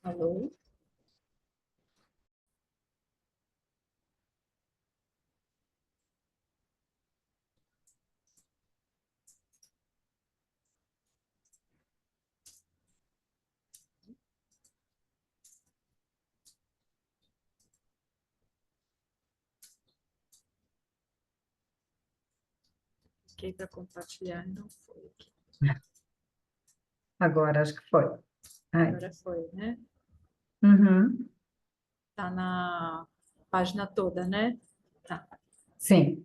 Alô? Cliquei para compartilhar e não foi aqui. Agora, acho que foi. Ai. Agora foi, né? Uhum. Tá na página toda, né? Tá. Sim,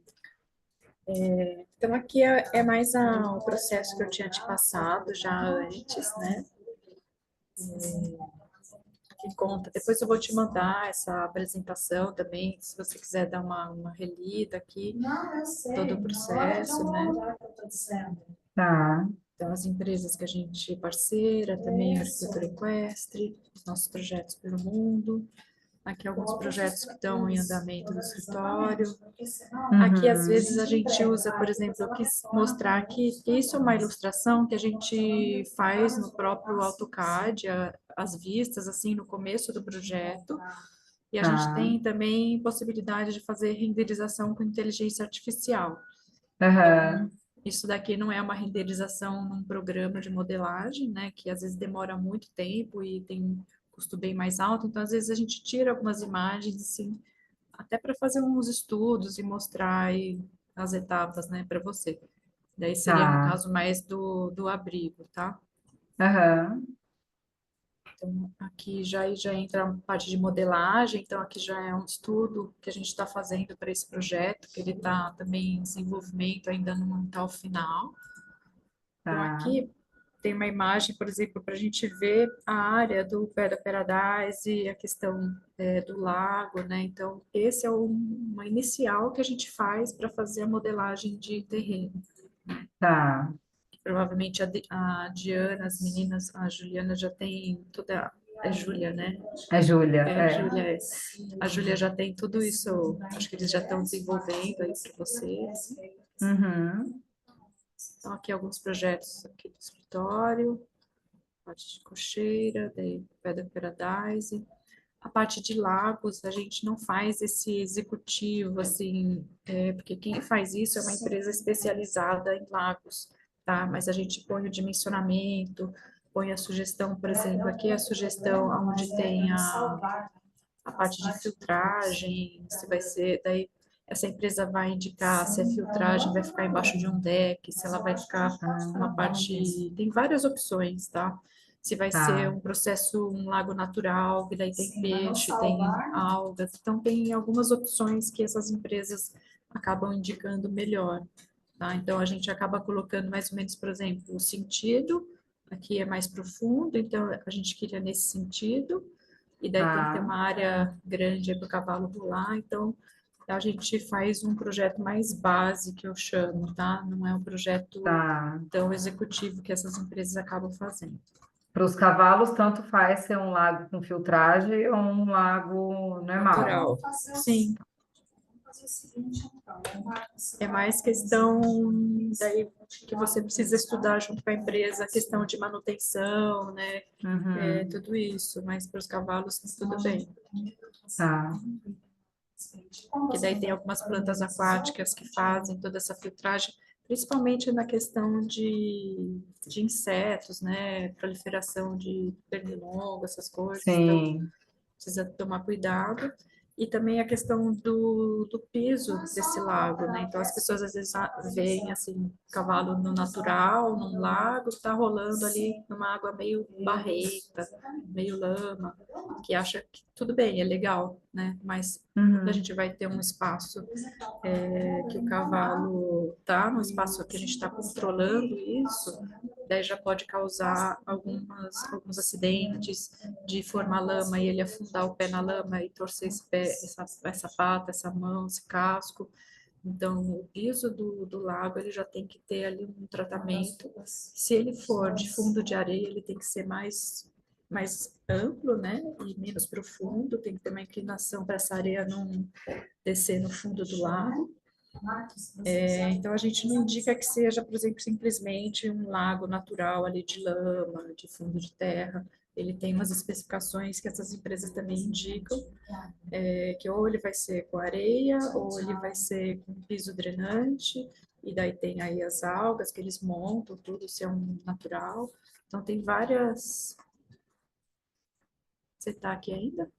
Então, aqui é mais o processo que eu tinha te passado já antes, né? Que conta. Depois eu vou te mandar essa apresentação também, se você quiser dar uma relida aqui, todo o processo, né? tá. Então, as empresas que a gente parceira, também a arquitetura equestre, os nossos projetos pelo mundo. Aqui alguns projetos que estão em andamento no escritório. Aqui, às Uhum. vezes, a gente usa, por exemplo, eu quis mostrar que isso é uma ilustração que a gente faz no próprio AutoCAD, as vistas, assim, no começo do projeto. E a gente Tá. tem também possibilidade de fazer renderização com inteligência artificial. Aham. Isso daqui não é uma renderização num programa de modelagem, né, que às vezes demora muito tempo e tem custo bem mais alto, então às vezes a gente tira algumas imagens, assim, até para fazer uns estudos e mostrar aí as etapas, né, para você. Daí seria no Tá. caso mais do abrigo, tá? Aham. Então, aqui já entra a parte de modelagem, então aqui já é um estudo que a gente está fazendo para esse projeto, que ele está também em desenvolvimento, ainda não está ao final. Então, Tá. aqui tem uma imagem, por exemplo, para a gente ver a área do pé da Paradise e a questão do lago, né? Então, esse é uma inicial que a gente faz para fazer a modelagem de terreno. Tá. Provavelmente a Diana, as meninas, a Juliana já tem toda. É Júlia, né? A Júlia, É, é. Júlia, a Júlia já tem tudo isso, acho que eles já estão desenvolvendo aí para vocês. Uhum. Então, aqui alguns projetos aqui do escritório. Parte de cocheira, daí Pedra Paradise. A parte de lagos, a gente não faz esse executivo, assim, porque quem faz isso é uma empresa especializada em lagos, tá? Mas a gente põe o dimensionamento, põe a sugestão, por exemplo, aqui é a sugestão onde tem a parte de filtragem, se vai ser, daí essa empresa vai indicar se a filtragem vai ficar embaixo de um deck, se ela vai ficar uma parte, tem várias opções, tá? Se vai ser Tá. um processo, um lago natural, que daí tem peixe, tem algas, então tem algumas opções que essas empresas acabam indicando melhor, tá? Então a gente acaba colocando mais ou menos, por exemplo, o sentido, aqui é mais profundo, então a gente queria nesse sentido, e daí tem que ter Tá. uma área grande para o cavalo pular, então a gente faz um projeto mais base, que eu chamo, tá? Não é um projeto Tá. tão executivo que essas empresas acabam fazendo. Para os cavalos, tanto faz ser um lago com filtragem ou um lago normal. Natural. Sim, é mais questão daí que você precisa estudar junto com a empresa, a questão de manutenção, né? Uhum. Tudo isso, mas para os cavalos tudo bem. Tá. Que daí tem algumas plantas aquáticas que fazem toda essa filtragem, principalmente na questão de insetos, né? Proliferação de pernilongo, essas coisas. Então, Sim. precisa tomar cuidado. E também a questão do piso desse lago, né? Então, as pessoas às vezes veem, assim, cavalo no natural, num lago, tá rolando ali numa água meio barrenta, meio lama, que acha que tudo bem, é legal, né? Mas quando a Uhum. gente vai ter um espaço que o cavalo tá, no espaço que a gente está controlando isso, daí já pode causar alguns acidentes de formar lama e ele afundar o pé na lama e torcer esse pé, essa pata, essa mão, esse casco. Então, o piso do lago ele já tem que ter ali um tratamento. Se ele for de fundo de areia, ele tem que ser mais amplo, né? E menos profundo, tem que ter uma inclinação para essa areia não descer no fundo do lago. Então, a gente não indica que seja, por exemplo, simplesmente um lago natural ali de lama, de fundo de terra. ele tem umas especificações que essas empresas também indicam, que ou ele vai ser com areia, ou ele vai ser com piso drenante, e daí tem aí as algas que eles montam, tudo isso é um natural. Então tem várias... Você está aqui ainda?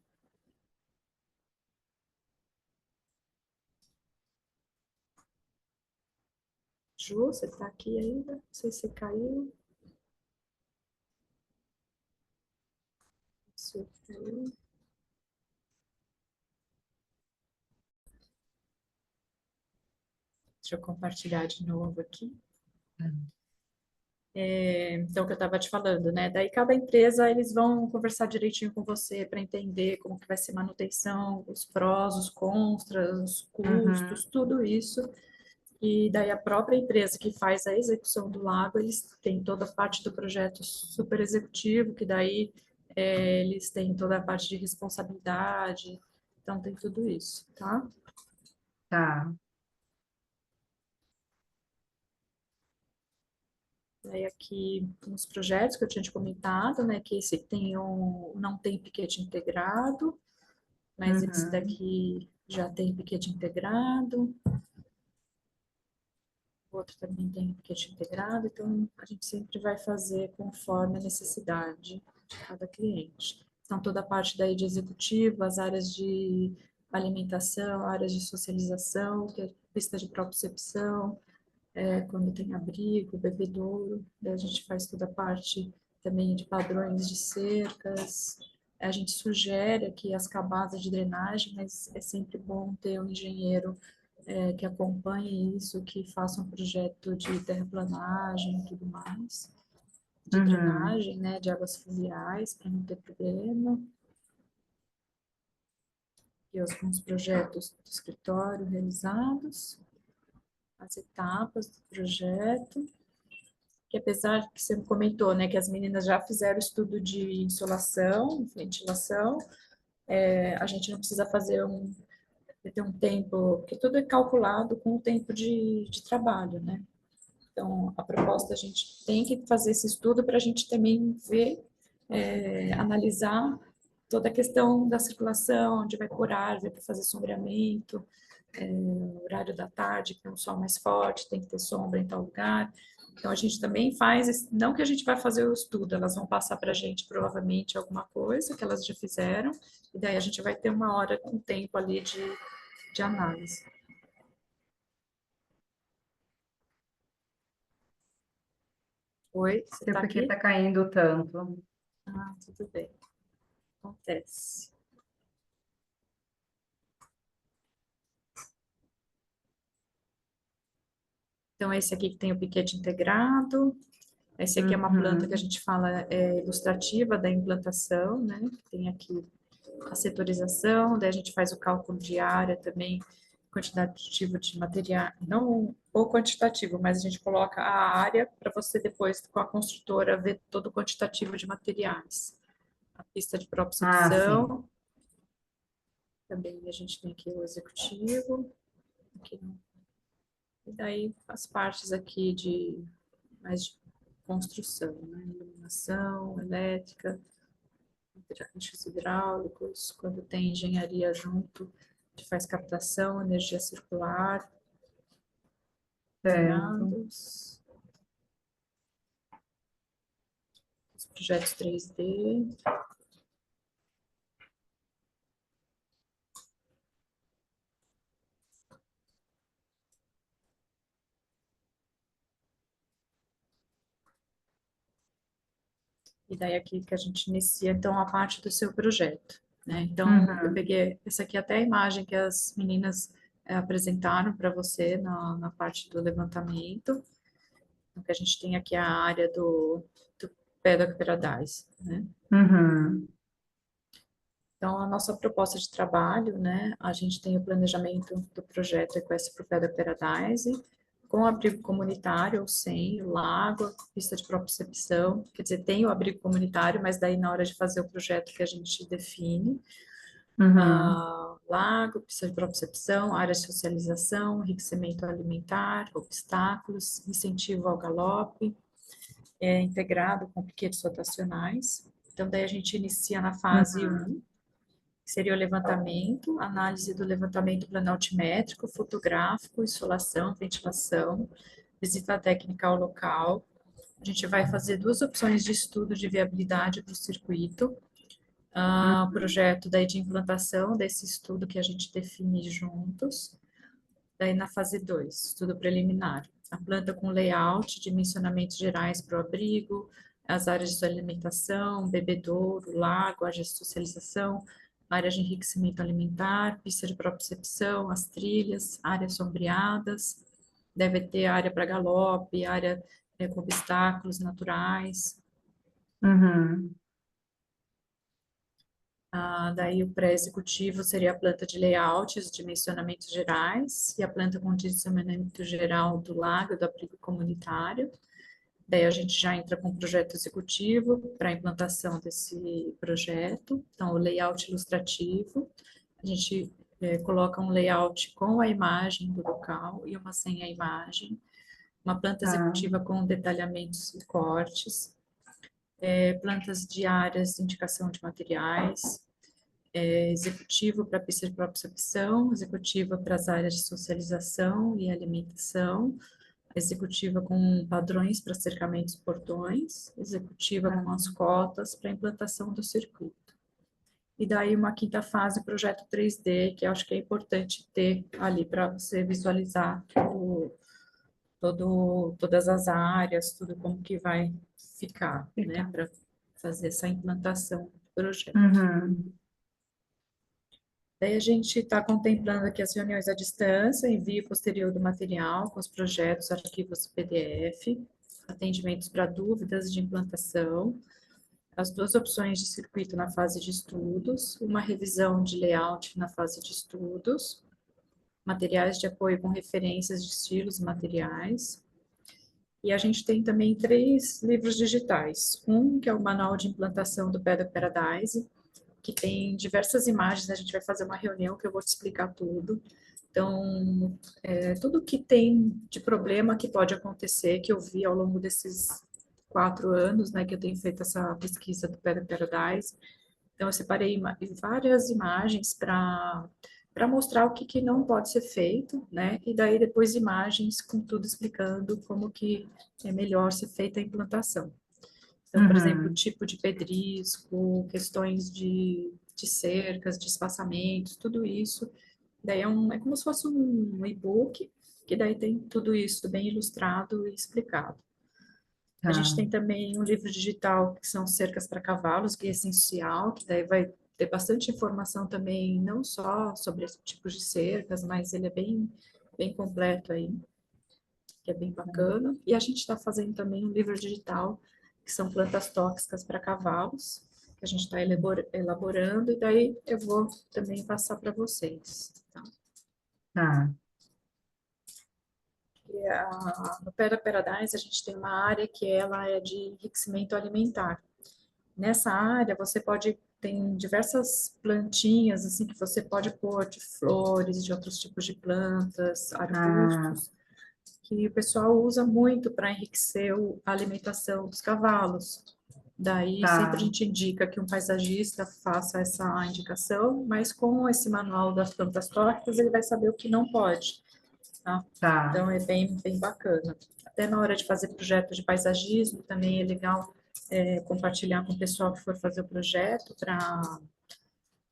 Ju, você está aqui ainda? Não sei se você caiu. Você caiu. Deixa eu compartilhar de novo aqui. Então, o que eu estava te falando, né? Daí cada empresa, eles vão conversar direitinho com você para entender como que vai ser manutenção, os prós, os contras, os Uhum. custos, tudo isso. E daí a própria empresa que faz a execução do lago, eles têm toda a parte do projeto super executivo, que daí eles têm toda a parte de responsabilidade, então tem tudo isso, tá? Tá. Daí aqui uns projetos que eu tinha te comentado, né? Que esse não tem piquete integrado, mas esse Uhum. daqui já tem piquete integrado, o outro também tem piquete integrado, então a gente sempre vai fazer conforme a necessidade de cada cliente. Então, toda a parte daí de executivo, as áreas de alimentação, áreas de socialização, que é pista de propriocepção, quando tem abrigo, bebedouro, daí a gente faz toda a parte também de padrões de cercas. A gente sugere aqui as camadas de drenagem, mas é sempre bom ter um engenheiro que acompanhe isso, que faça um projeto de terraplanagem e tudo mais, de Uhum. drenagem, né, de águas fluviais, para não ter problema. E alguns projetos do escritório realizados, as etapas do projeto. Que apesar que você comentou, né, que as meninas já fizeram estudo de insolação, ventilação, a gente não precisa ter um tempo, porque tudo é calculado com o tempo de trabalho, né? Então, a proposta, a gente tem que fazer esse estudo para a gente também ver, analisar toda a questão da circulação, onde vai por árvore para fazer sombreamento, horário da tarde, que é um sol mais forte, tem que ter sombra em tal lugar. Então, a gente também faz, não que a gente vai fazer o estudo, elas vão passar para a gente provavelmente alguma coisa que elas já fizeram, e daí a gente vai ter uma hora, um tempo ali de análise. Oi, você Sei está por que aqui? está caindo tanto. Ah, tudo bem, acontece. Então, esse aqui que tem o piquete integrado, esse aqui é uma planta que a Uhum. gente fala ilustrativa da implantação, né? Tem aqui a setorização, daí a gente faz o cálculo de área também, quantitativo de material, não ou quantitativo, mas a gente coloca a área para você depois, com a construtora, ver todo o quantitativo de materiais. A pista de Ah, sim. propriocepção, também a gente tem aqui o executivo, aqui, e daí as partes aqui de mais de construção, né? Iluminação, elétrica, eixos hidráulicos, quando tem engenharia junto, a gente faz captação, energia circular, Certo. integrados, os projetos 3D. E daí aqui que a gente inicia, então, a parte do seu projeto, né? Então, eu Uhum. peguei, essa aqui é até a imagem que as meninas apresentaram para você na parte do levantamento. Então, que a gente tem aqui a área do Paddock Paradise, né? Uhum. Então, a nossa proposta de trabalho, né, a gente tem o planejamento do projeto Equestre para Pedra Paradise, com abrigo comunitário ou sem, lago, pista de propriocepção, quer dizer, tem o abrigo comunitário, mas daí na hora de fazer o projeto que a gente define, Uhum. lago, pista de propriocepção, área de socialização, enriquecimento alimentar, obstáculos, incentivo ao galope, integrado com piquetes rotacionais, Então, daí a gente inicia na fase Uhum. 1, que seria o levantamento, análise do levantamento planaltimétrico, fotográfico, insolação, ventilação, visita técnica ao local. A gente vai fazer 2 opções de estudo de viabilidade do circuito, Uhum. projeto daí de implantação desse estudo que a gente define juntos. Daí na fase 2, estudo preliminar. A planta com layout, dimensionamentos gerais para o abrigo, as áreas de alimentação, bebedouro, lago, áreas de socialização, áreas de enriquecimento alimentar, pista de propriocepção, as trilhas, áreas sombreadas, deve ter área para galope, área com obstáculos naturais. Uhum. Daí o pré-executivo seria a planta de layout, os dimensionamentos gerais, e a planta com dimensionamento geral do lago, do abrigo comunitário. Daí a gente já entra com o projeto executivo para a implantação desse projeto. Então, o layout ilustrativo, a gente coloca um layout com a imagem do local e uma sem a imagem. Uma planta Tá, executiva com detalhamentos e cortes. Plantas de áreas de indicação de materiais, executivo para pista de propriocepção, executiva para as áreas de socialização e alimentação, executiva com padrões para cercamentos e portões, executiva tá. com as cotas para implantação do circuito. E daí uma quinta fase, projeto 3D, que eu acho que é importante ter ali para você visualizar todas as áreas, tudo como que vai ficar, né, Fica. para fazer essa implantação do projeto. Uhum. Daí a gente está contemplando aqui as reuniões à distância, envio posterior do material com os projetos, arquivos PDF, atendimentos para dúvidas de implantação, as 2 opções de circuito na fase de estudos, uma revisão de layout na fase de estudos, materiais de apoio com referências de estilos e materiais. E a gente tem também 3 livros digitais. Um que é o Manual de Implantação do Better Paradise, que tem diversas imagens, a gente vai fazer uma reunião que eu vou te explicar tudo. Então, tudo que tem de problema que pode acontecer, que eu vi ao longo desses 4 anos, né, que eu tenho feito essa pesquisa do Better Paradise. Então, eu separei várias imagens para mostrar o que, que não pode ser feito, né? E daí depois imagens com tudo explicando como que é melhor ser feita a implantação. Então, por exemplo, Uhum. tipo de pedrisco, questões de cercas, de espaçamentos, tudo isso. Daí é como se fosse um e-book, que daí tem tudo isso bem ilustrado e explicado. A gente Tá. tem também um livro digital, que são cercas para cavalos, guia essencial, que daí vai ter bastante informação também, não só sobre esse tipo de cercas, mas ele é bem completo aí, que é bem bacana. E a gente está fazendo também um livro digital, que são plantas tóxicas para cavalos, que a gente está elaborando, e daí eu vou também passar para vocês. Tá? Tá. No Pé da Paradise, a gente tem uma área que ela é de enriquecimento alimentar. Nessa área, você pode tem diversas plantinhas assim que você pode pôr de flores, de outros tipos de plantas, Ah, arbustos, que o pessoal usa muito para enriquecer a alimentação dos cavalos. Daí sempre a tá. gente indica que um paisagista faça essa indicação, mas com esse manual das plantas tóxicas ele vai saber o que não pode, tá? Tá. Então é bem bacana. Até na hora de fazer projeto de paisagismo também é legal compartilhar com o pessoal que for fazer o projeto para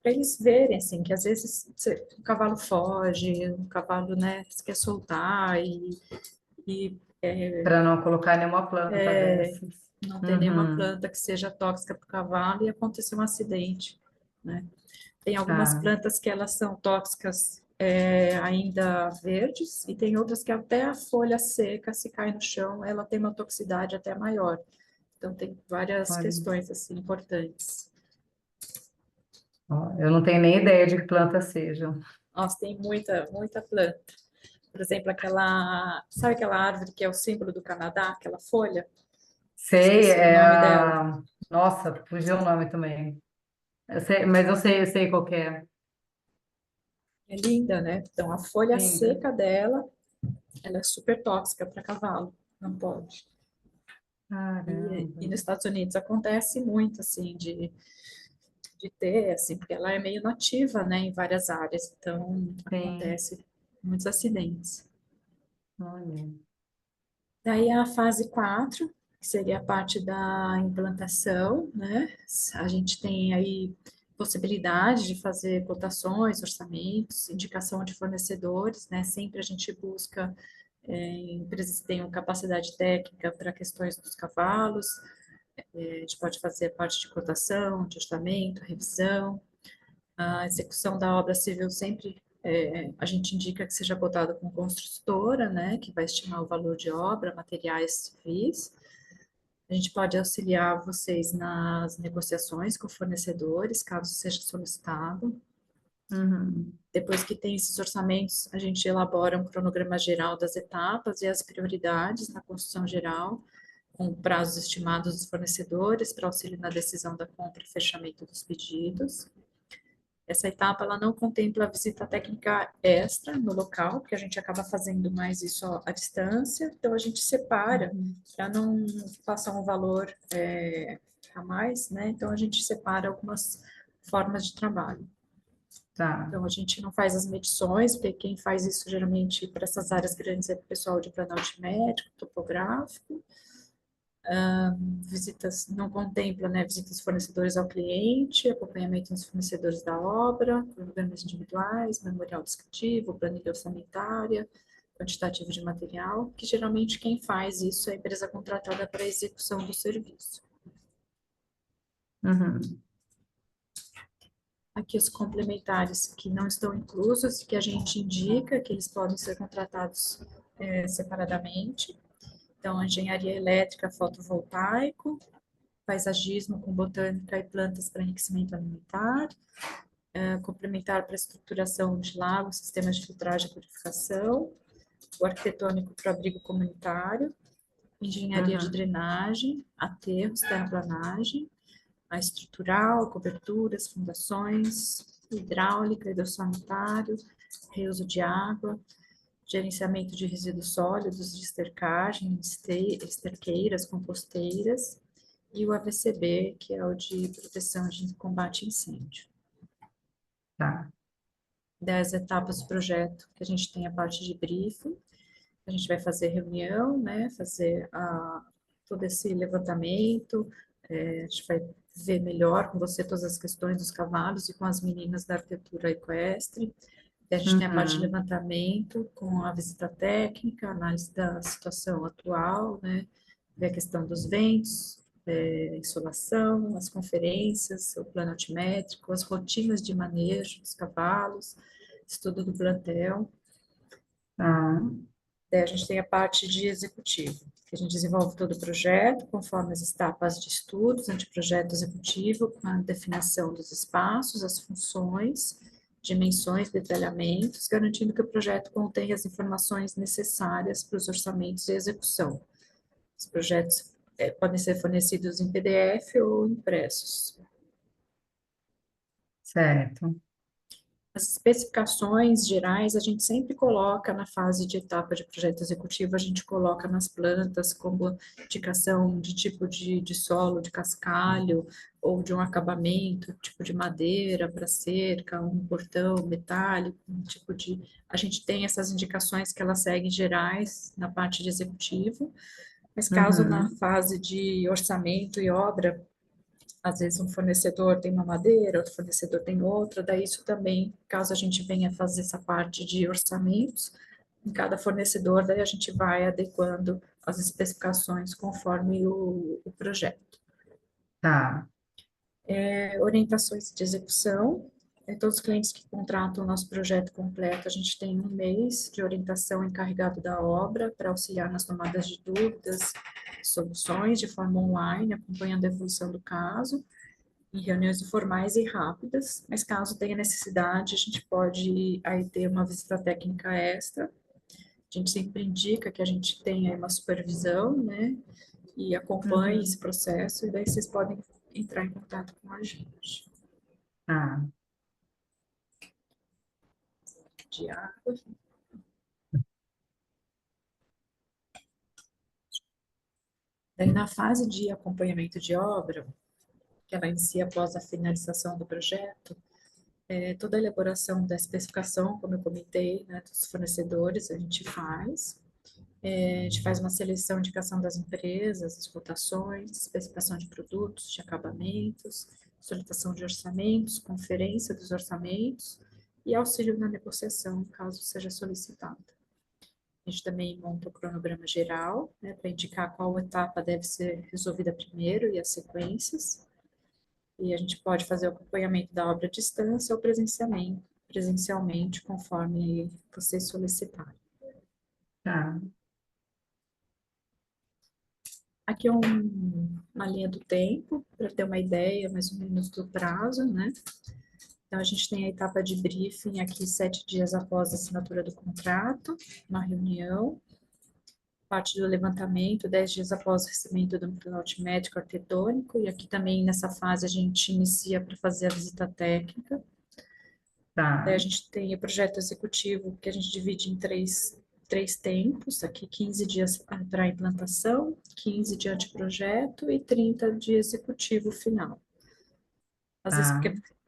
eles verem assim que às vezes o cavalo foge, o cavalo né quer soltar e Para não colocar nenhuma planta dessas. não tem nenhuma Uhum. planta que seja tóxica para o cavalo e acontecer um acidente, né? Tem algumas Tá. plantas que elas são tóxicas ainda verdes e tem outras que até a folha seca, se cai no chão, ela tem uma toxicidade até maior. Então tem várias Olha. questões assim importantes. Ó, eu não tenho nem ideia de que plantas sejam. Nossa, tem muita planta. Por exemplo, sabe aquela árvore que é o símbolo do Canadá, aquela folha? Sei, Esqueci o é nome dela. a. Nossa, fugiu o nome também. Eu sei qual que é. É linda, né? Então a folha Linda. seca dela, ela é super tóxica para cavalo, não pode. Caramba. E nos Estados Unidos acontece muito, assim, de ter, assim, porque ela é meio nativa, né, em várias áreas, então Sim, acontece muitos acidentes. olha. Daí a fase 4 que seria a parte da implantação, né? A gente tem aí possibilidade de fazer cotações, orçamentos, indicação de fornecedores, né? Sempre a gente busca empresas que tenham capacidade técnica para questões dos cavalos, a gente pode fazer a parte de cotação, de orçamento, revisão, a execução da obra civil sempre a gente indica que seja cotado com construtora, né, que vai estimar o valor de obra, materiais civis. A gente pode auxiliar vocês nas negociações com fornecedores, caso seja solicitado. Uhum. Depois que tem esses orçamentos, a gente elabora um cronograma geral das etapas e as prioridades na construção geral, com prazos estimados dos fornecedores para auxílio na decisão da compra e fechamento dos pedidos. Essa etapa ela não contempla a visita técnica extra no local, porque a gente acaba fazendo mais isso à distância, então a gente separa Uhum. para não passar um valor a mais, né? Então a gente separa algumas formas de trabalho. Tá. Então a gente não faz as medições, porque quem faz isso geralmente para essas áreas grandes é o pessoal de plano altimétrico, topográfico, visitas, não contempla, né, visitas dos fornecedores ao cliente, acompanhamento dos fornecedores da obra, programas individuais, memorial descritivo, planilha orçamentária, quantitativo de material, que geralmente quem faz isso é a empresa contratada para a execução do serviço. Uhum. Aqui os complementares que não estão inclusos, que a gente indica que eles podem ser contratados separadamente. Então, engenharia elétrica fotovoltaico, paisagismo com botânica e plantas para enriquecimento alimentar, complementar para estruturação de lagos, sistemas de filtragem e purificação, o arquitetônico para abrigo comunitário, engenharia de Uhum. drenagem, aterros, terraplanagem, a estrutural, coberturas, fundações, hidráulica, hidrossanitário, reuso de água, gerenciamento de resíduos sólidos, de estercagem, esterqueiras, composteiras, e o AVCB, que é o de proteção de combate a incêndio. Tá. 10 etapas do projeto, que a gente tem a parte de briefing, a gente vai fazer reunião, né, fazer todo esse levantamento, a gente vai ver melhor com você todas as questões dos cavalos e com as meninas da arquitetura equestre. A gente tem a parte de Uhum. levantamento com a visita técnica, análise da situação atual, né, ver a questão dos ventos, insolação, as conferências, o plano altimétrico, as rotinas de manejo dos cavalos, estudo do plantel. Tá. Daí a gente tem a parte de executivo, que a gente desenvolve todo o projeto conforme as etapas de estudos, anteprojeto executivo, com a definição dos espaços, as funções, dimensões, detalhamentos, garantindo que o projeto contém as informações necessárias para os orçamentos e execução. Os projetos podem ser fornecidos em PDF ou impressos. Certo. As especificações gerais a gente sempre coloca na fase de etapa de projeto executivo, a gente coloca nas plantas como indicação de tipo de solo, de cascalho, ou de um acabamento, tipo de madeira para cerca, um portão metálico, um tipo de. A gente tem essas indicações que elas seguem gerais na parte de executivo, mas caso na Uhum. fase de orçamento e obra às vezes um fornecedor tem uma madeira, outro fornecedor tem outra, daí isso também, caso a gente venha fazer essa parte de orçamentos, em cada fornecedor, daí a gente vai adequando as especificações conforme o projeto. Tá. Orientações de execução, todos os clientes que contratam o nosso projeto completo, a gente tem um mês de orientação encarregado da obra para auxiliar nas tomadas de dúvidas, soluções de forma online, acompanhando a evolução do caso, em reuniões informais e rápidas, mas caso tenha necessidade, a gente pode aí ter uma visita técnica extra. A gente sempre indica que a gente tenha uma supervisão, né, e acompanhe esse Uhum. processo, e daí vocês podem entrar em contato com a gente. Tá. De água. Daí, na fase de acompanhamento de obra, que ela inicia após a finalização do projeto, toda a elaboração da especificação, como eu comentei, né, dos fornecedores, a gente faz. A gente faz uma seleção, indicação das empresas, as cotações, especificação de produtos, de acabamentos, solicitação de orçamentos, conferência dos orçamentos e auxílio na negociação, caso seja solicitado. A gente também monta o cronograma geral, né, para indicar qual etapa deve ser resolvida primeiro e as sequências. E a gente pode fazer o acompanhamento da obra à distância ou presencialmente, conforme vocês solicitarem. Tá. Aqui é uma linha do tempo, para ter uma ideia mais ou menos do prazo, né? Então, a gente tem a etapa de briefing aqui 7 dias após a assinatura do contrato, uma reunião, parte do levantamento 10 dias após o recebimento do planote médico arquitetônico, e aqui também nessa fase a gente inicia para fazer a visita técnica. Daí a Tá. gente tem o projeto executivo, que a gente divide em três tempos, aqui 15 dias para a implantação, 15 de anteprojeto e 30 de executivo final. As Tá.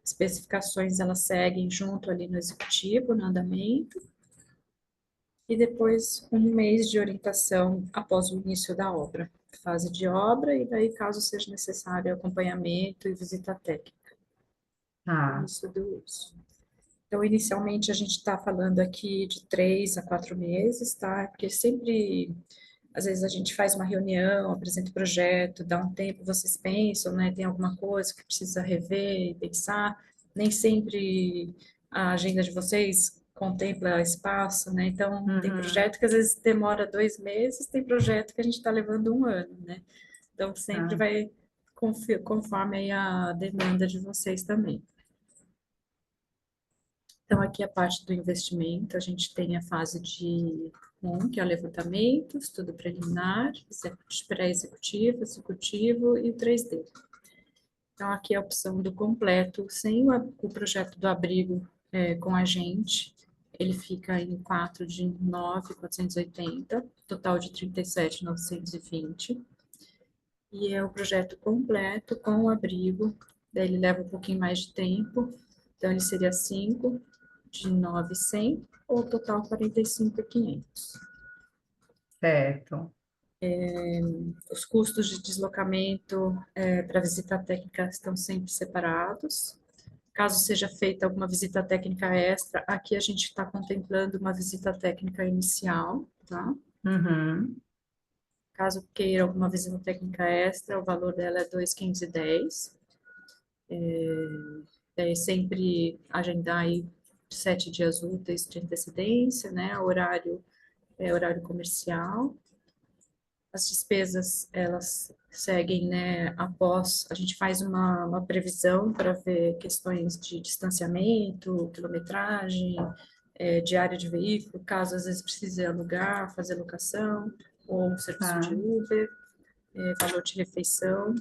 especificações, elas seguem junto ali no executivo, no andamento, e depois um mês de orientação após o início da obra, fase de obra, e daí, caso seja necessário, acompanhamento e visita técnica, Tá. início do uso. Então, inicialmente, a gente está falando aqui de 3 a 4 meses, tá? Porque sempre, às vezes, a gente faz uma reunião, apresenta o projeto, dá um tempo, vocês pensam, né? Tem alguma coisa que precisa rever e pensar. Nem sempre a agenda de vocês contempla espaço, né? Então, tem Uhum. projeto que às vezes demora 2 meses, tem projeto que a gente está levando um ano, né? Então, sempre Tá. vai conforme aí a demanda de vocês também. Então, aqui a parte do investimento, a gente tem a fase de que é o levantamento, estudo preliminar, pré-executivo, executivo e o 3D. Então, aqui é a opção do completo, sem o projeto do abrigo com a gente, ele fica em 4 de 9.480, total de 37.920. E é o projeto completo com o abrigo, daí ele leva um pouquinho mais de tempo, então ele seria 5 de 9.100 ou total 45.500. Certo. Os custos de deslocamento para visita técnica estão sempre separados. Caso seja feita alguma visita técnica extra, aqui a gente está contemplando uma visita técnica inicial, tá? Uhum. Caso queira alguma visita técnica extra, o valor dela é 2.510. Sempre agendar aí 7 dias úteis de antecedência, né? Horário horário comercial. As despesas, elas seguem, né, após, a gente faz uma previsão para ver questões de distanciamento, quilometragem, diária de veículo, caso às vezes precise alugar, fazer locação, ou serviço de Tá. Uber, valor de refeição.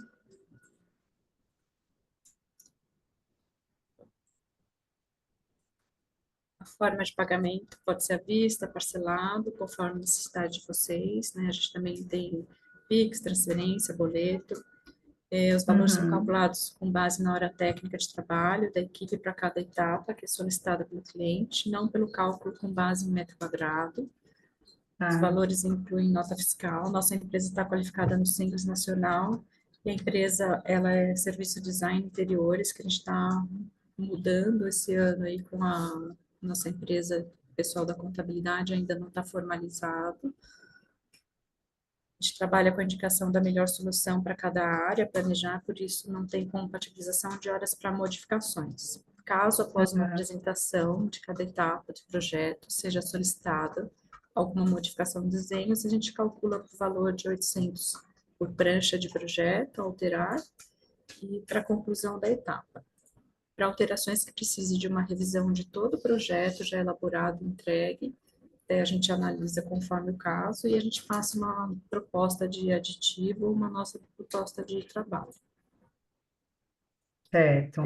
A forma de pagamento pode ser à vista, parcelado, conforme a necessidade de vocês, né? A gente também tem Pix, transferência, boleto. Os valores são Uhum. calculados com base na hora técnica de trabalho da equipe para cada etapa que é solicitada pelo cliente, não pelo cálculo com base em metro quadrado. Os Tá. valores incluem nota fiscal. Nossa empresa está qualificada no Simples Nacional e a empresa ela é serviço design interiores que a gente está mudando esse ano aí com a nossa empresa, pessoal da contabilidade ainda não está formalizado. A gente trabalha com a indicação da melhor solução para cada área, planejar, por isso não tem compatibilização de horas para modificações. Caso, após uma Uhum. apresentação de cada etapa do projeto, seja solicitada alguma modificação de desenhos, a gente calcula o valor de 800 por prancha de projeto, alterar, e para a conclusão da etapa. Para alterações que precisem de uma revisão de todo o projeto já elaborado e entregue, a gente analisa conforme o caso e a gente passa uma proposta de aditivo, uma nossa proposta de trabalho. Certo.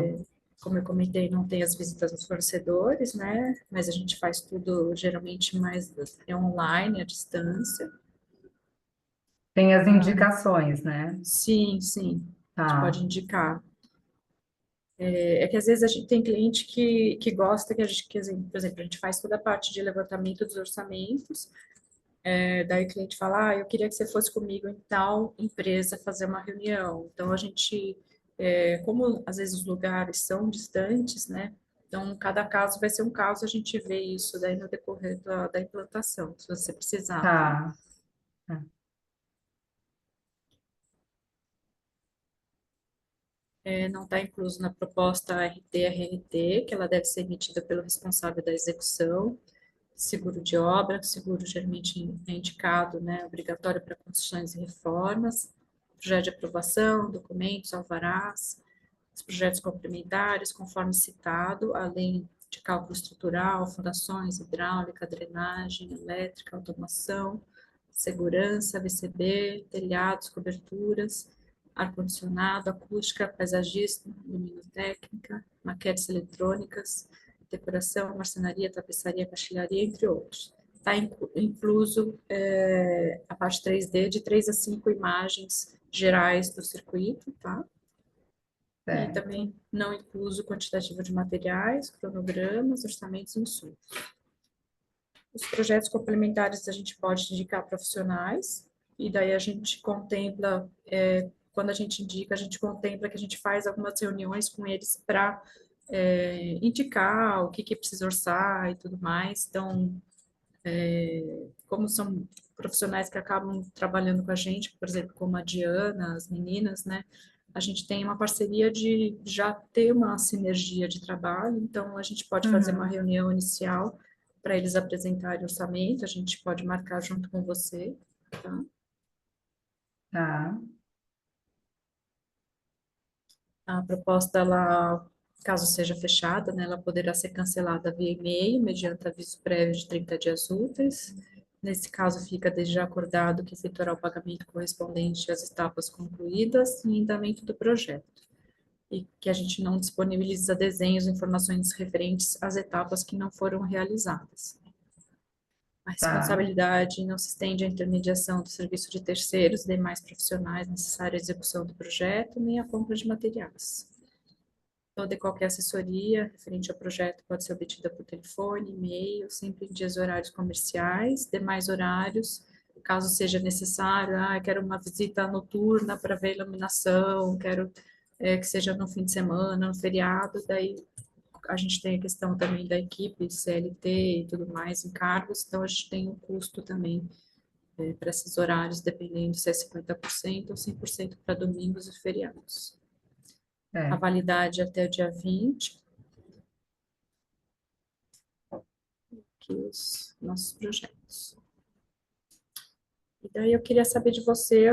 Como eu comentei, não tem as visitas dos fornecedores, né? Mas a gente faz tudo geralmente mais online, à distância. Tem as indicações, né? Sim, sim, a gente Tá, pode indicar. É que às vezes a gente tem cliente que gosta que a gente, que, assim, por exemplo, a gente faz toda a parte de levantamento dos orçamentos, daí o cliente fala, eu queria que você fosse comigo em tal empresa fazer uma reunião. Então a gente, como às vezes os lugares são distantes, né? Então cada caso vai ser um caso, a gente vê isso daí no decorrer da implantação, se você precisar, tá? tá. Tá. Não está incluso na proposta RT-RNT, que ela deve ser emitida pelo responsável da execução. Seguro de obra, seguro geralmente é indicado, né, obrigatório para construções e reformas, projeto de aprovação, documentos, alvarás, os projetos complementares, conforme citado, além de cálculo estrutural, fundações, hidráulica, drenagem, elétrica, automação, segurança, VCB, telhados, coberturas, ar-condicionado, acústica, paisagismo, luminotécnica, maquetes eletrônicas, decoração, marcenaria, tapeçaria, caixilharia, entre outros. Está incluso a parte 3D de 3 a 5 imagens gerais do circuito, tá? E Certo. também não incluso quantitativo de materiais, cronogramas, orçamentos e insumos. Os projetos complementares a gente pode indicar profissionais, e daí a gente contempla, quando a gente indica, a gente contempla que a gente faz algumas reuniões com eles para indicar o que precisa orçar e tudo mais. Então, como são profissionais que acabam trabalhando com a gente, por exemplo, como a Diana, as meninas, né? A gente tem uma parceria de já ter uma sinergia de trabalho, então a gente pode fazer uma Uhum. reunião inicial para eles apresentarem orçamento, a gente pode marcar junto com você, tá? Tá, A proposta, ela, caso seja fechada, né, ela poderá ser cancelada via e-mail, mediante aviso prévio de 30 dias úteis. Nesse caso, fica desde já acordado que efetuará o pagamento correspondente às etapas concluídas em andamento do projeto, e que a gente não disponibiliza desenhos e informações referentes às etapas que não foram realizadas. A tá. responsabilidade não se estende à intermediação do serviço de terceiros, demais profissionais necessários à execução do projeto, nem à compra de materiais. Toda e qualquer assessoria referente ao projeto pode ser obtida por telefone, e-mail, sempre em dias e horários comerciais, demais horários, caso seja necessário, quero uma visita noturna para ver iluminação, quero que seja no fim de semana, no feriado, daí a gente tem a questão também da equipe, CLT e tudo mais, encargos, então a gente tem um custo também para esses horários, dependendo se é 50% ou 100% para domingos e feriados. A É. validade é até o dia 20, que os nossos projetos. E daí eu queria saber de você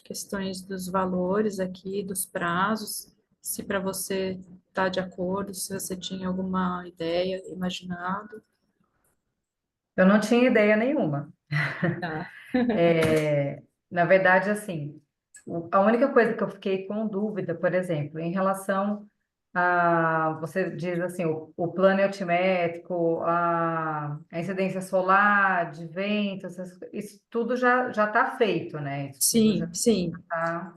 questões dos valores aqui, dos prazos, se para você está de acordo, se você tinha alguma ideia, imaginado. Eu não tinha ideia nenhuma. Tá. Na verdade, assim, a única coisa que eu fiquei com dúvida, por exemplo, em relação a, você diz assim, o plano altimétrico, a incidência solar, de vento, isso tudo já está feito, né? Isso tudo Sim, sim. está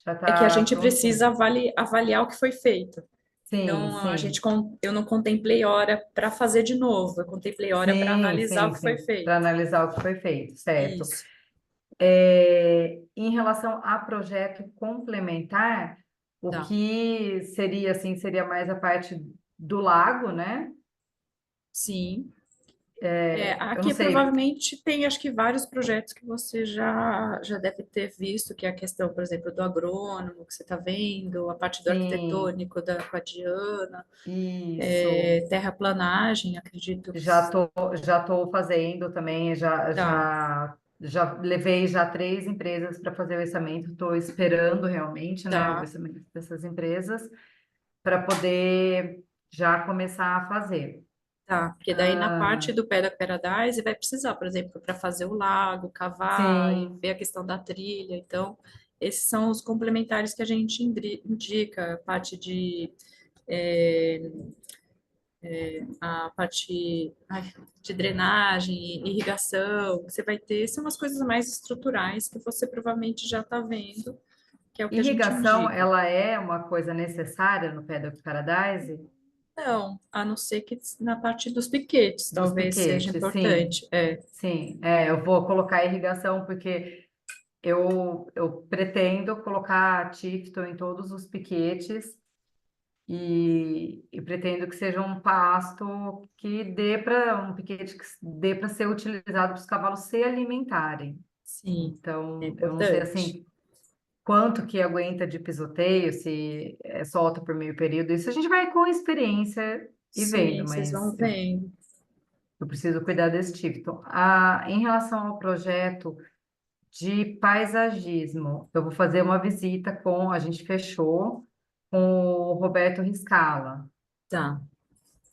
já É que a tá gente precisa prontinho. avaliar o que foi feito. Sim, Então, sim, eu não contemplei hora para fazer de novo, eu contemplei hora para sim, analisar o sim, que foi sim, para feito. analisar o que foi feito, certo? Isso, Em relação a projeto complementar, o tá. que seria assim, seria mais a parte do lago, né? Sim. Eu não Aqui sei, provavelmente tem, acho que vários projetos que você já deve ter visto, que é a questão, por exemplo, do agrônomo, que você está vendo, a parte do sim, arquitetônico com a Diana, isso. terraplanagem, acredito que Já tô fazendo também, tá, já levei já 3 empresas para fazer o orçamento, estou esperando realmente, né, o tá, orçamento dessas empresas para poder já começar a fazer. tá. Porque daí na parte Ah, do Pé da Paradise vai precisar, por exemplo, para fazer o lago, cavar e sim, ver a questão da trilha. Então, esses são os complementares que a gente indica, a parte de a parte de drenagem, irrigação, que você vai ter, são as coisas mais estruturais que você provavelmente já está vendo, que é o que a gente Irrigação, indica. ela é uma coisa necessária no Paddock Paradise? Não, a não ser que na parte dos piquetes, Dos talvez seja piquetes, sim, importante. É, sim. Eu vou colocar irrigação porque eu pretendo colocar Tifton em todos os piquetes e pretendo que seja um pasto que dê para um piquete que dê para ser utilizado para os cavalos se alimentarem. sim, é Então, eu não sei importante. assim quanto que aguenta de pisoteio, se solta por meio período. Isso a gente vai com experiência e vendo, Sim, vocês vão mas vendo. eu preciso cuidar desse Tifton. Em relação ao projeto de paisagismo, eu vou fazer uma visita a gente fechou com o Roberto Riscala. Tá,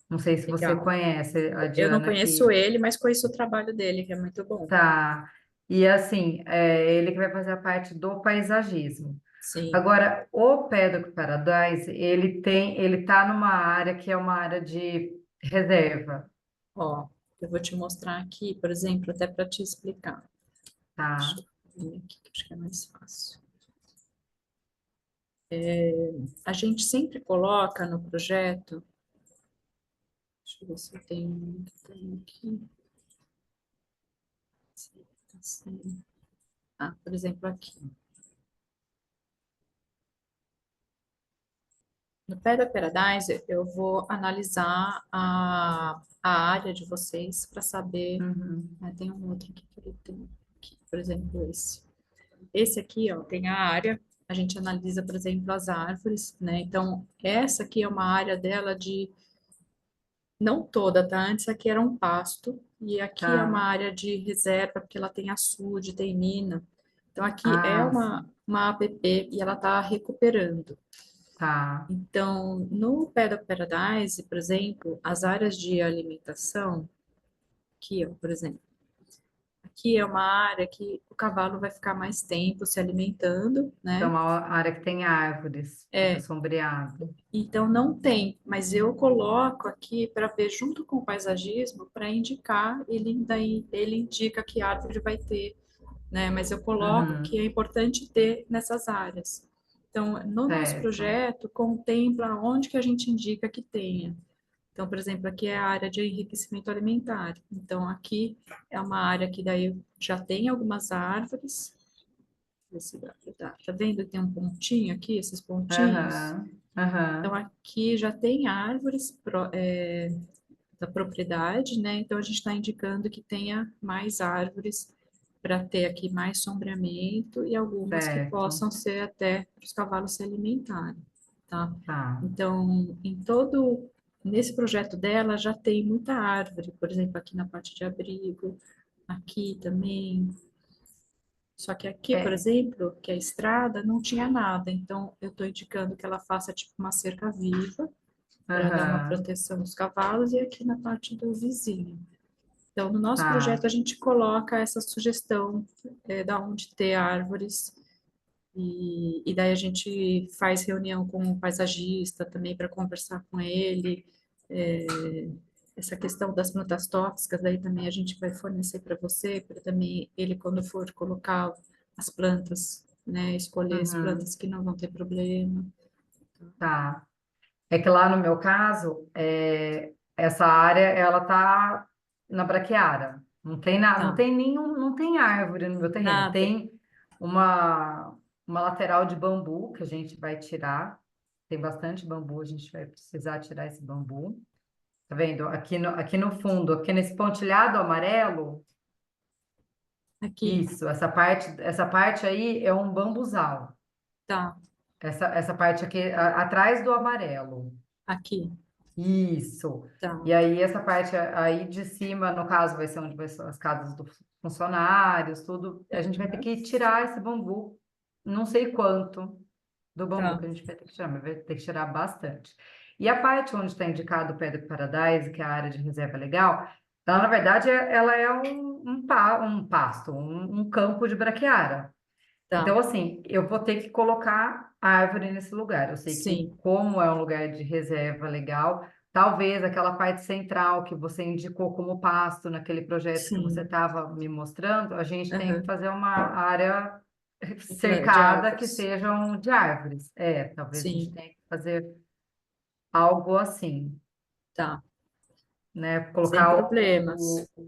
Não sei se você legal. conhece a Eu não Diana conheço aqui. ele, mas conheço o trabalho dele, que é muito bom. Tá. E assim, ele que vai fazer a parte do paisagismo. Sim, Agora, o Paddock Paradise, ele tá numa área que é uma área de reserva, ó, eu vou te mostrar aqui, por exemplo, até para te explicar. tá? Deixa eu vir aqui, que acho que é mais fácil. A gente sempre coloca no projeto, deixa eu ver se eu tenho um que tem aqui. Por exemplo, aqui. No pé da Paradise, eu vou analisar a área de vocês para saber. Uhum, Tem um outro aqui que ele tem, aqui, por exemplo, esse. Esse aqui, ó, tem a área. A gente analisa, por exemplo, as árvores, né? Então, essa aqui é uma área dela de. Não toda, tá? Antes aqui era um pasto, e aqui é uma tá. área de reserva, porque ela tem açude, tem mina. Então, aqui é Ah, uma APP e ela está recuperando. tá. Então, no Paddock Paradise, por exemplo, as áreas de alimentação, aqui, ó, por exemplo, aqui é uma área que o cavalo vai ficar mais tempo se alimentando, Então, né? uma área que tem árvores, fica É, sombreado. então não tem, mas eu coloco aqui para ver junto com o paisagismo para indicar, ele indica que árvore vai ter, né? Mas eu coloco que Uhum, é importante ter nessas áreas. Então, no nosso certo. projeto, contempla onde que a gente indica que tenha. Então, por exemplo, aqui é a área de enriquecimento alimentar. Então, aqui é uma área que daí já tem algumas árvores. Tá vendo que tem um pontinho aqui, esses pontinhos? Aham, Então, aham, aqui já tem árvores da propriedade, né? Então, a gente está indicando que tenha mais árvores para ter aqui mais sombreamento e algumas que certo. possam ser até para os cavalos se alimentarem, tá? Tá. Então, nesse projeto dela já tem muita árvore, por exemplo, aqui na parte de abrigo, aqui também. Só que aqui, por É, exemplo, que é a estrada, não tinha nada. Então, eu estou indicando que ela faça tipo uma cerca viva para dar uma aham, proteção aos cavalos e aqui na parte do vizinho. Então, no nosso projeto, tá. a gente coloca essa sugestão da onde ter árvores e daí a gente faz reunião com o paisagista também para conversar com ele. É, essa questão das plantas tóxicas, daí também a gente vai fornecer para você, para também ele, quando for colocar as plantas, né, escolher as Uhum, plantas que não vão ter problema. tá. É que lá no meu caso, essa área ela tá na braquiária. Não Tá, tem nenhum, não tem árvore no meu terreno. nada. Tem uma, uma lateral de bambu que a gente vai tirar. Tem bastante bambu, a gente vai precisar tirar esse bambu. Tá vendo? Aqui no fundo, aqui nesse pontilhado amarelo, Aqui, isso, essa parte aí é um bambuzal. tá, Essa parte aqui, atrás do amarelo. aqui, Isso. tá. E aí, essa parte aí de cima, no caso, vai ser onde vai ser as casas dos funcionários, tudo. A gente vai ter Aham, que tirar esse bambu, não sei quanto do bambu tá, que a gente vai ter que tirar, mas vai ter que tirar bastante. E a parte onde está indicado o Pedro Paradise, que é a área de reserva legal, ela, na verdade, ela é um pasto, um campo de braquiária. tá. Então, assim, eu vou ter que colocar árvore nesse lugar. Eu sei que, Sim, como é um lugar de reserva legal, talvez aquela parte central que você indicou como pasto naquele projeto que você Sim, estava me mostrando, a gente tem que aham. fazer uma área De cercada que árvores. sejam de árvores. É, talvez a gente Sim, tenha que fazer algo assim, tá. né? Sem Colocar problemas.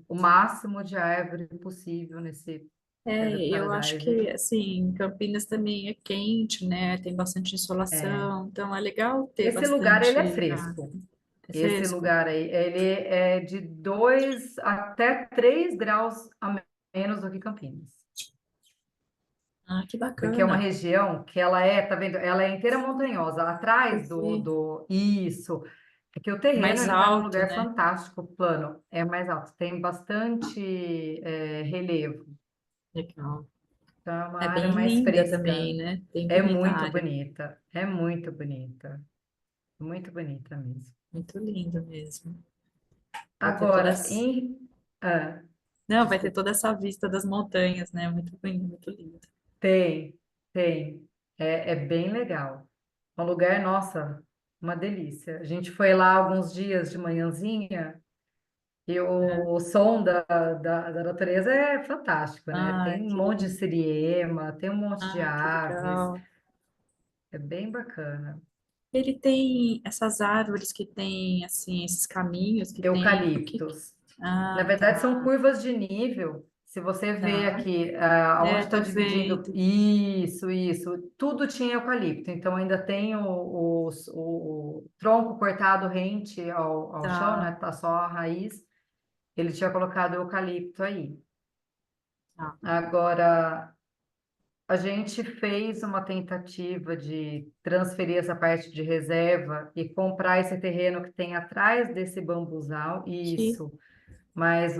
o máximo de árvore possível nesse Paddock Eu acho que, Paradise. assim, Campinas também é quente, né? Tem bastante É. insolação, então é legal ter Esse lugar, ele é bastante fresco. árvore. É Esse fresco? lugar aí, ele é de 2 até 3 graus a menos do que Campinas. Ah, que Porque é uma bacana. região que ela é, tá vendo? Ela é inteira montanhosa. Eu Atrás fui Isso. É que o terreno, mais ele tá num alto, lugar né? fantástico, plano. É mais alto. Tem bastante relevo. Legal. Então, é uma É área bem mais linda também, fresca. né? Bem É bonita a muito área. bonita. É muito bonita. Muito bonita mesmo. Muito lindo mesmo. Vai ter Agora, todas. Ah, Não, vai ter desculpa. toda essa vista das montanhas, né? Muito bonito, muito lindo. Tem, tem. É bem legal. É um lugar, nossa, uma delícia. A gente foi lá alguns dias de manhãzinha e É. o som da natureza é fantástico, né? Ai, Tem um que monte de lindo. siriema, tem um monte de Ai, que aves. legal. É bem bacana. Ele tem essas árvores que tem, assim, esses caminhos que tem. O que. Eucaliptos. Na Ah, verdade, são tá, curvas de nível. Se você vê tá. aqui, É, aonde está tô dividindo, vendo. isso, tudo tinha eucalipto. Então, ainda tem o tronco cortado rente ao chão, Tá, né? Tá só a raiz. Ele tinha colocado eucalipto aí. tá. Agora, a gente fez uma tentativa de transferir essa parte de reserva e comprar esse terreno que tem atrás desse bambuzal. Aqui. Isso. Mas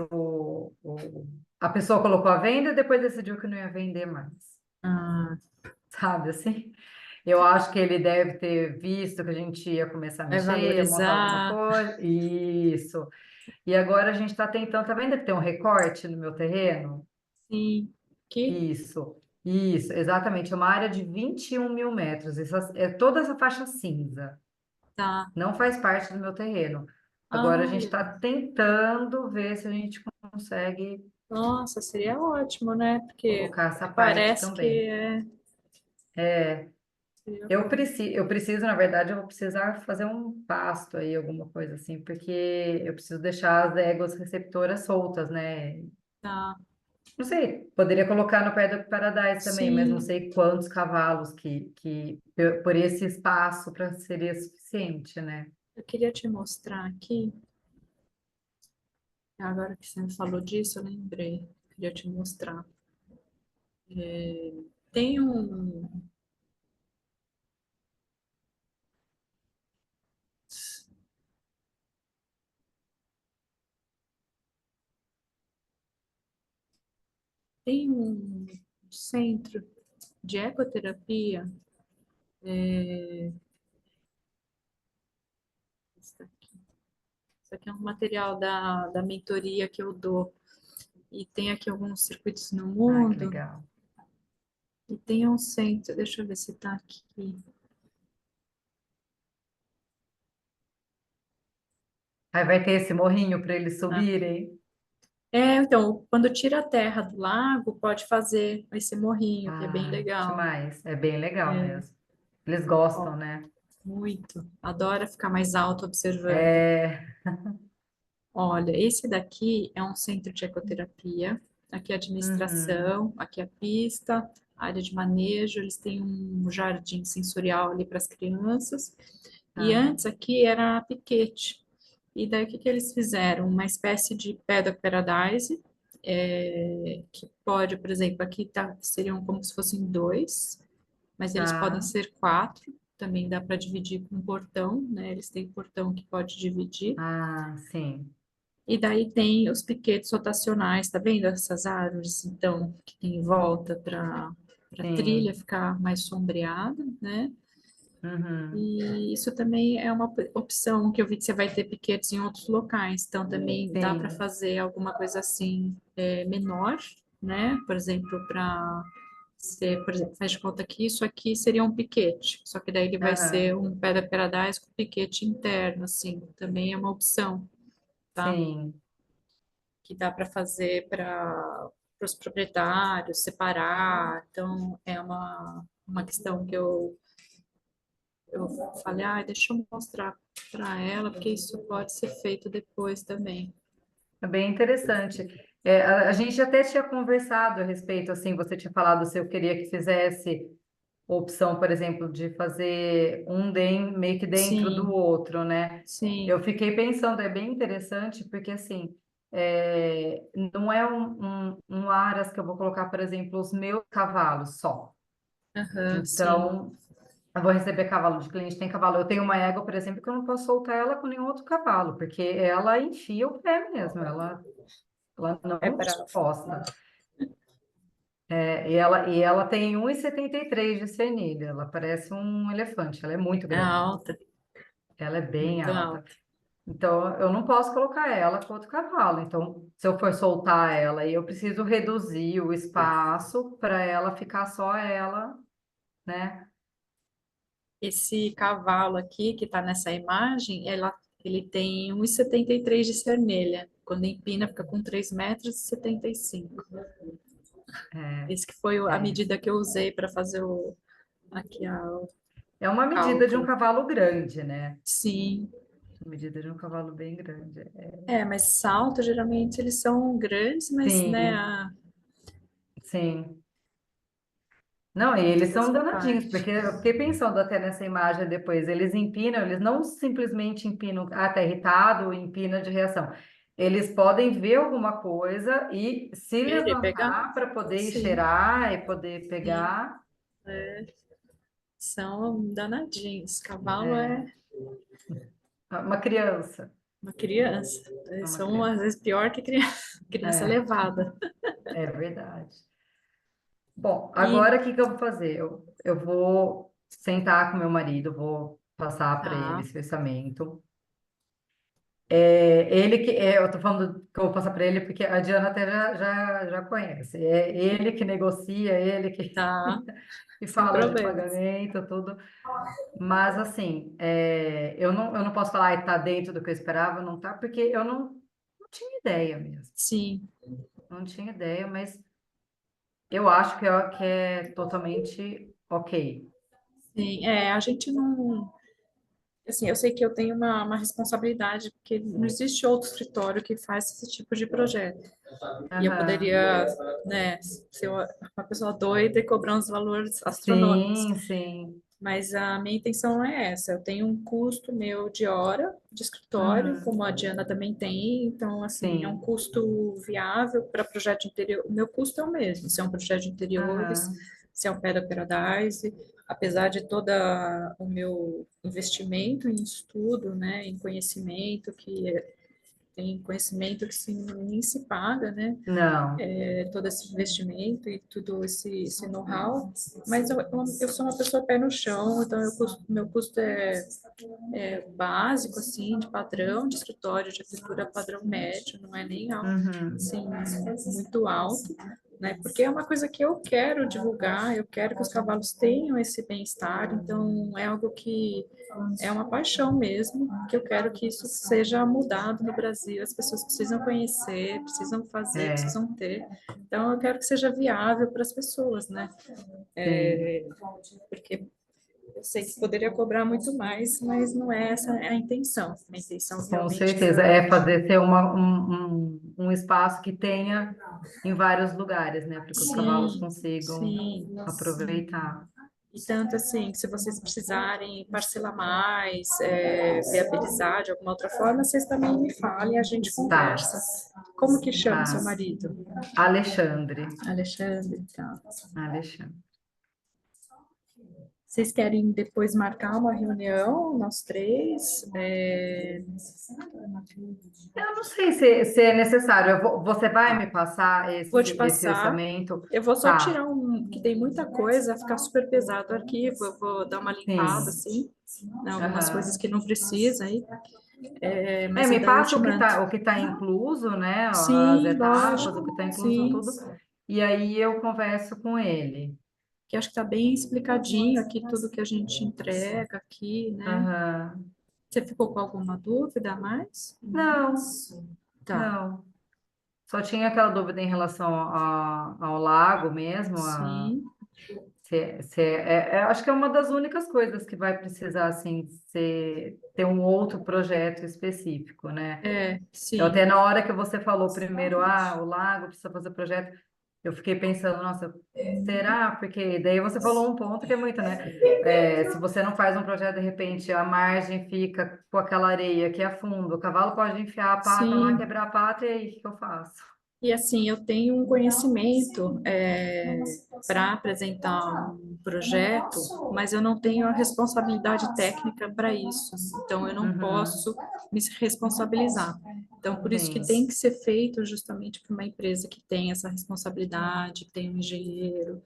a pessoa colocou a venda e depois decidiu que não ia vender mais, Ah, sabe assim? Eu acho que ele deve ter visto que a gente ia começar a vai mexer, ia montar alguma valorizar. coisa. Isso. E agora a gente está tentando, tá vendo que tem um recorte no meu terreno? Sim. Aqui. Isso, exatamente. É uma área de 21 mil metros. É toda essa faixa cinza. Tá. Não faz parte do meu terreno. Agora a Ah, gente está legal. tentando ver se a gente consegue Nossa, seria ótimo, né? Porque colocar essa parte parece que também. seria Eu bom. preciso, eu preciso, na verdade, eu vou precisar fazer um pasto aí, alguma coisa assim, porque eu preciso deixar as éguas receptoras soltas, né? Tá. Não sei, poderia colocar no pé do Paradise também, mas não Sim, sei quantos cavalos que por esse espaço para seria suficiente, né? eu queria te mostrar aqui. Agora que você me falou disso, eu lembrei. Queria te mostrar. Tem um centro de ecoterapia. Isso aqui. Isso aqui é um material da mentoria que eu dou. E tem aqui alguns circuitos no Ah, que mundo. legal. E tem um centro, deixa eu ver se tá aqui. Aí vai ter esse morrinho para eles Tá? subirem. Então, quando tira a terra do lago, pode fazer esse morrinho, que é bem Ah, legal. demais. É bem legal mesmo. Eles gostam, Ó, né? muito. Adora ficar mais alto observando. É. Olha, esse daqui é um centro de ecoterapia. Aqui é a Uhum. administração, aqui é a pista, área de manejo. Eles têm um jardim sensorial ali para as crianças. E Ah, antes aqui era a piquete. E daí o que que eles fizeram? Uma espécie de Paddock Paradise, que pode, por exemplo, aqui tá, seriam como se fossem dois, mas eles podem tá. ser quatro. Também dá para dividir com um portão, né? Eles têm portão que pode dividir. Ah, sim. E daí tem os piquetes rotacionais, tá vendo essas árvores, então, que tem em volta para trilha Sim. ficar mais sombreada, né? Uhum. E isso também é uma opção que eu vi que você vai ter piquetes em outros locais, então também dá para Sim. fazer alguma coisa assim menor, né? Por exemplo, para Você, por exemplo, faz de conta que isso aqui seria um piquete, só que daí ele vai ser Aham. um Pedra Paradise com piquete interno, assim, também é uma opção, tá? Sim. Que dá para fazer para os proprietários, separar. Então, é uma questão que eu falei, ah, deixa eu mostrar para ela, porque isso pode ser feito depois também. É bem interessante. A gente até tinha conversado a respeito, assim, você tinha falado se eu queria que fizesse opção, por exemplo, de fazer meio que dentro do Sim, outro, né? Eu sim, fiquei pensando, é bem interessante, porque assim, não é um aras que eu vou colocar, por exemplo, os meus cavalos só. aham, sim. Então, eu vou receber cavalo de cliente, tem cavalo. Eu tenho uma égua, por exemplo, que eu não posso soltar ela com nenhum outro cavalo, porque ela enfia o pé mesmo, ela É não bravo. gosta. E ela tem 1,73 de cernilha, ela parece um elefante, ela é muito É grande, alta, ela é bem muito alta. alta. Então, eu não posso colocar ela com outro cavalo. Então, se eu for soltar ela, eu preciso reduzir o espaço para ela ficar só ela, né? Esse cavalo aqui, que está nessa imagem, ele tem 1,73 de cernelha. Quando empina, fica com 3,75 m. É, Esse que foi a é. medida que eu usei para fazer o É uma medida de um cálculo. cavalo grande, né? Sim, Uma medida de um cavalo bem grande. mas salto, geralmente, eles são grandes, mas, né, Sim, sim. Não, e eles são essa danadinhos, porque parte. eu fiquei pensando até nessa imagem depois. Eles empinam, eles não simplesmente empinam, tá irritado, empina de reação. Eles podem ver alguma coisa e se Querer pegar? levantar para poder ir Sim, cheirar e poder sim. pegar. São danadinhos. Cavalo É, é uma criança. uma criança. É Eles uma são, às criança. vezes, pior que criança, criança É, levada. é verdade. Bom, E agora o que que eu vou fazer? Eu vou sentar com meu marido, vou passar para ele tá, esse orçamento. Eu tô falando que eu vou passar para ele porque a Diana até já conhece. É ele que negocia, ele que, tá, que sem fala de problemas. pagamento, tudo. Mas assim, eu não posso falar, está dentro do que eu esperava, não tá, porque eu não tinha ideia mesmo. Sim, Não tinha ideia, mas eu acho que é totalmente ok. sim. A gente não. Assim, eu sei que eu tenho uma responsabilidade, porque não existe outro escritório que faz esse tipo de projeto. E eu Aham. poderia, né, ser uma pessoa doida e cobrar uns valores astronômicos. Sim, sim. Mas a minha intenção é essa. Eu tenho um custo meu de hora de escritório, Uhum. como a Diana também tem. Então, assim, é um Sim. custo viável para projeto de interior. O meu custo é o mesmo, se é um projeto de interiores, Aham. se é um Pedra Paradise, apesar de todo o meu investimento em estudo, né, em conhecimento, tem conhecimento que nem se paga, né? Não. Todo esse investimento e tudo esse know-how, mas eu sou uma pessoa pé no chão, então meu custo é básico, assim, de padrão, de escritório, de arquitetura padrão médio, não é nem algo, Uhum. assim, muito alto, né? Porque é uma coisa que eu quero divulgar, eu quero que os cavalos tenham esse bem-estar, então é algo que é uma paixão mesmo, que eu quero que isso seja mudado no Brasil. As pessoas precisam conhecer, precisam fazer, É, precisam ter. Então, eu quero que seja viável para as pessoas, né? sim. Porque eu sei que poderia cobrar muito mais, mas não é essa a intenção. A intenção Com realmente certeza, é fazer ser um espaço que tenha em vários lugares, né, para que os cavalos sim, consigam sim. aproveitar. E tanto assim, que se vocês precisarem parcelar mais, viabilizar de alguma outra forma, vocês também me falem, a gente Tá, conversa. Como que chama seu tá. marido? Alexandre, Alexandre, tá. Alexandre. Vocês querem depois marcar uma reunião, nós três? Eu não sei se é necessário. Você vai Tá. me passar Vou te esse passar. orçamento? Eu vou só Tá, tirar que tem muita coisa, vai ficar super pesado o arquivo. Eu vou dar uma limpada, sim. assim, né, algumas coisas Aham. que não precisa aí. Mas Me daí eu passa te o que mando. tá incluso, né? As Sim, etapas, o lógico. que tá incluso Sim, tudo. E aí eu converso com ele. que acho que está bem explicadinho aqui tudo que a gente entrega aqui, né? Aham. Você ficou com alguma dúvida a mais? Não, Tá, não. Só tinha aquela dúvida em relação ao lago mesmo. sim, Acho que é uma das únicas coisas que vai precisar assim, ter um outro projeto específico, né? Eu sim, até na hora que você falou primeiro, o lago precisa fazer projeto, eu fiquei pensando, nossa, será? Porque daí você falou um ponto que é muito, né? Se você não faz um projeto, de repente a margem fica com aquela areia que é fundo, o cavalo pode enfiar a pata lá, sim. quebrar a pata, e aí o que que eu faço? E assim, eu tenho um conhecimento para apresentar um projeto, mas eu não tenho a responsabilidade técnica para isso. Então, eu não Uhum, posso me responsabilizar. Então, por isso que sim. tem que ser feito justamente por uma empresa que tem essa responsabilidade, que tem um engenheiro,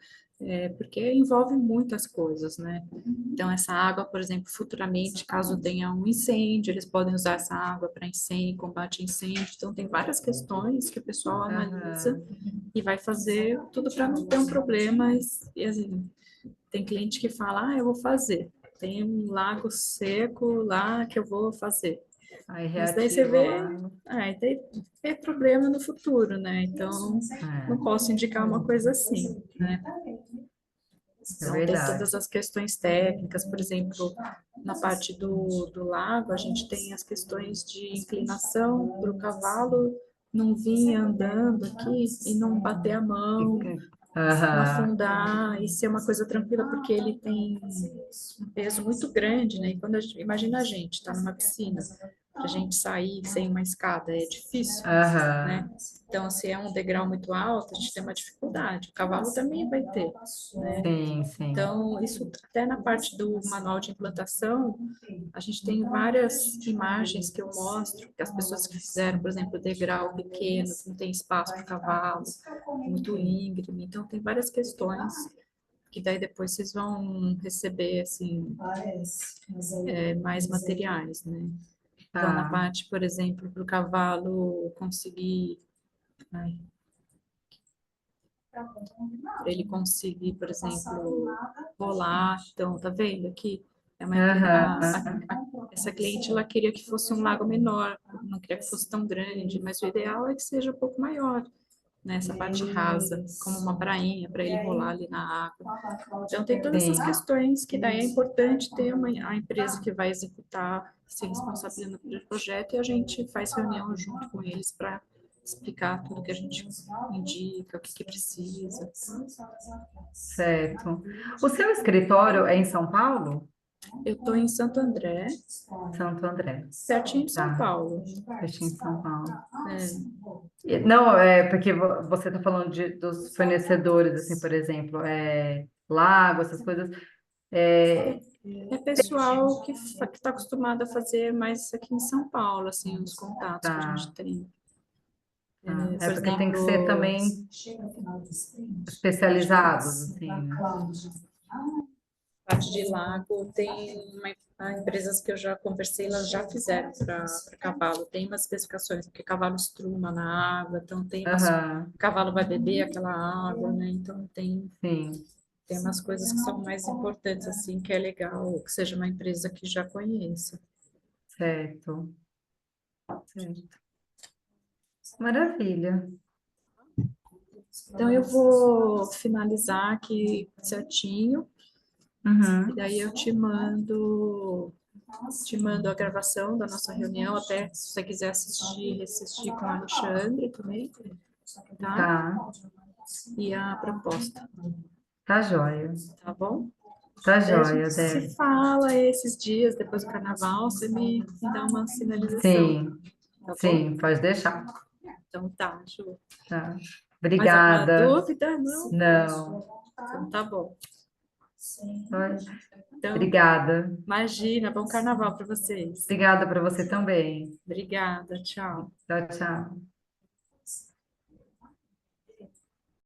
porque envolve muitas coisas, né? Então, essa água, por exemplo, futuramente, caso tenha um incêndio, eles podem usar essa água para incêndio, combate a incêndio. Então, tem várias questões que o pessoal analisa Aham. e vai fazer tudo para não ter um problema. E, assim, tem cliente que fala, eu vou fazer. Tem um lago seco lá que eu vou fazer. Aí Mas daí você reativa vê, lá. daí é problema no futuro, né? Então, não É, posso indicar uma coisa assim, né? é Então, tem todas verdade. as questões técnicas, por exemplo, na parte do lago, a gente tem as questões de inclinação para o cavalo não vir andando aqui e não bater a mão, não Aham, afundar e ser uma coisa tranquila, porque ele tem um peso muito grande, né? E quando imagina a gente está numa piscina, para a gente sair sem uma escada é difícil, né? aham. Então, se é um degrau muito alto, a gente tem uma dificuldade. O cavalo também vai ter, né? Sim, sim. Então, isso até na parte do manual de implantação, a gente tem várias imagens que eu mostro, que as pessoas que fizeram, por exemplo, degrau pequeno, que não tem espaço para o cavalo, muito íngreme. Então, tem várias questões que daí depois vocês vão receber, assim, mais materiais, né? Então, na Tá. parte, por exemplo, para o cavalo conseguir, ai, para ele conseguir, por exemplo, rolar. Então, tá vendo aqui? É uma, Aham. essa cliente ela queria que fosse um lago menor, não queria que fosse tão grande, mas o ideal é que seja um pouco maior, né? Essa parte rasa, como uma prainha para ele rolar ali na água. Então, tem todas essas Sim, questões que daí é importante ter a empresa que vai executar, se responsabiliza pelo projeto e a gente faz reunião junto com eles para explicar tudo que a gente indica, o que, que precisa. certo. O seu escritório é em São Paulo? Eu estou em Santo André, Santo André. pertinho de São Tá, Paulo. fechei em São Paulo. É, Não, é porque você está falando dos fornecedores, assim, por exemplo, lago, essas coisas. É, é pessoal que está acostumado a fazer mais isso aqui em São Paulo, assim, os contatos que a gente tá, tem. tá. É Por porque tem que ser exemplo, também especializados, assim, né? parte de lago, tem empresas que eu já conversei, elas já fizeram para cavalo. Tem umas especificações, porque cavalo estruma na água, então tem umas. Aham, O cavalo vai beber aquela água, né? Então sim, tem umas coisas que são mais importantes, assim, que é legal que seja uma empresa que já conheça. certo, certo. Maravilha. Então, eu vou finalizar aqui certinho, e Uhum, daí eu te mando a gravação da nossa reunião, até se você quiser assistir, assistir com o Alexandre também, tá? tá, E a proposta, tá joia. tá bom? Tá Daí a gente joia, se Débora. fala esses dias, depois do carnaval, você me dá uma sinalização, Sim, tá bom? sim, pode deixar. Então tá, Ju. Tá. Mais alguma Obrigada. dúvida? Não? Não. Então tá bom. Oi. Então, Obrigada. imagina, bom carnaval para vocês. Obrigada para você também. Obrigada, tchau. Tchau, tchau.